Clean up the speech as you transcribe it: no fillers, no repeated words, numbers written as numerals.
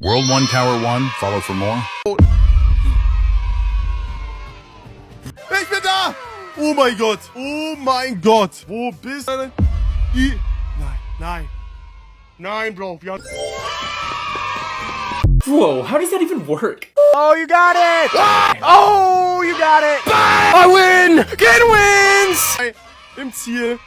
World 1, Tower 1, follow for more. Ich bin da! Oh mein Gott! Oh mein Gott! Wo bist du? Nein, nein. Nein, Bro. Whoa, how does that even work? Oh, you got it! Oh, you got it! I win! Ken wins! Im Ziel.